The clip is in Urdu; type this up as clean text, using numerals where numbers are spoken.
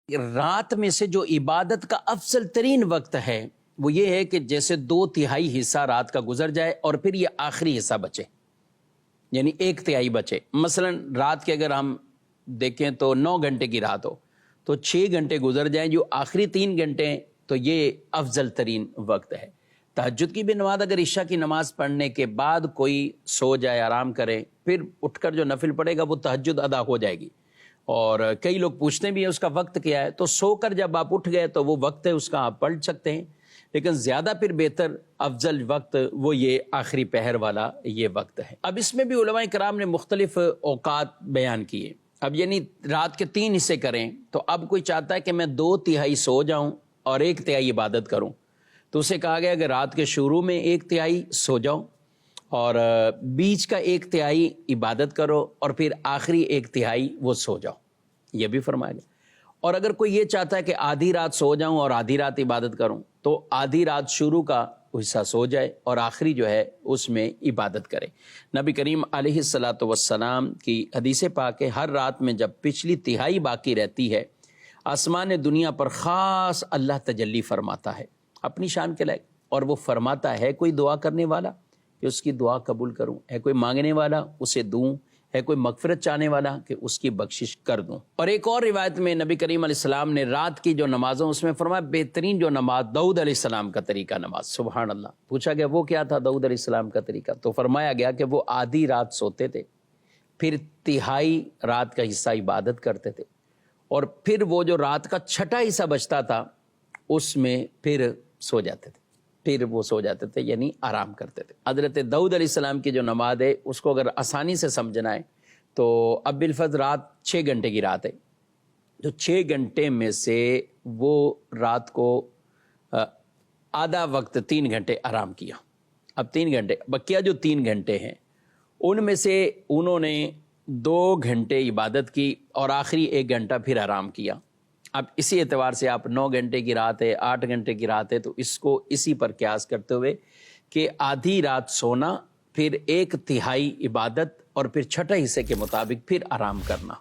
رات میں سے جو عبادت کا افضل ترین وقت ہے وہ یہ ہے کہ جیسے 2/3 حصہ رات کا گزر جائے اور پھر یہ آخری حصہ بچے، یعنی 1/3 بچے۔ مثلا رات کے اگر ہم دیکھیں تو 9 گھنٹے کی رات ہو تو 6 گھنٹے گزر جائیں، جو آخری 3 گھنٹے ہیں تو یہ افضل ترین وقت ہے۔ تہجد کی بھی نماز اگر عشاء کی نماز پڑھنے کے بعد کوئی سو جائے، آرام کرے، پھر اٹھ کر جو نفل پڑھے گا وہ تہجد ادا ہو جائے گی۔ اور کئی لوگ پوچھتے بھی ہیں اس کا وقت کیا ہے، تو سو کر جب آپ اٹھ گئے تو وہ وقت ہے اس کا، آپ پڑھ سکتے ہیں، لیکن زیادہ پھر بہتر افضل وقت وہ یہ آخری پہر والا یہ وقت ہے۔ اب اس میں بھی علماء کرام نے مختلف اوقات بیان کیے۔ اب یعنی رات کے 3 حصے کریں تو اب کوئی چاہتا ہے کہ میں 2/3 سو جاؤں اور 1/3 عبادت کروں، تو اسے کہا گیا کہ رات کے شروع میں 1/3 سو جاؤ اور بیچ کا 1/3 عبادت کرو اور پھر آخری 1/3 وہ سو جاؤ، یہ بھی فرمایا گیا۔ اور اگر کوئی یہ چاہتا ہے کہ آدھی رات سو جاؤں اور آدھی رات عبادت کروں، تو آدھی رات شروع کا حصہ سو جائے اور آخری جو ہے اس میں عبادت کرے۔ نبی کریم علیہ الصلاۃ والسلام کی حدیث پاک ہے، ہر رات میں جب پچھلی تہائی باقی رہتی ہے، آسمان دنیا پر خاص اللہ تجلی فرماتا ہے اپنی شان کے لائق، اور وہ فرماتا ہے کوئی دعا کرنے والا کہ اس کی دعا قبول کروں، ہے کوئی مانگنے والا اسے دوں، ہے کوئی مغفرت چاہنے والا کہ اس کی بخشش کر دوں۔ اور ایک اور روایت میں نبی کریم علیہ السلام نے رات کی جو نمازوں اس میں فرمایا بہترین جو نماز داؤد علیہ السلام کا طریقہ نماز، سبحان اللہ۔ پوچھا گیا وہ کیا تھا داؤد علیہ السلام کا طریقہ، تو فرمایا گیا کہ وہ آدھی رات سوتے تھے، پھر تہائی رات کا حصہ عبادت کرتے تھے، اور پھر وہ جو رات کا 6واں حصہ بچتا تھا اس میں پھر سو جاتے تھے، پھر وہ سو جاتے تھے یعنی آرام کرتے تھے۔ حضرت داؤد علیہ السلام کی جو نماز ہے اس کو اگر آسانی سے سمجھنا ہے تو اب بالفرض رات 6 گھنٹے کی رات ہے، جو 6 گھنٹے میں سے وہ رات کو آدھا وقت 3 گھنٹے آرام کیا، اب 3 گھنٹے بقیہ جو 3 گھنٹے ہیں ان میں سے انہوں نے 2 گھنٹے عبادت کی اور آخری 1 گھنٹہ پھر آرام کیا۔ اب اسی اعتبار سے آپ 9 گھنٹے کی رات ہے، 8 گھنٹے کی رات ہے، تو اس کو اسی پر قیاس کرتے ہوئے کہ آدھی رات سونا، پھر 1/3 عبادت اور پھر 6واں حصے کے مطابق پھر آرام کرنا۔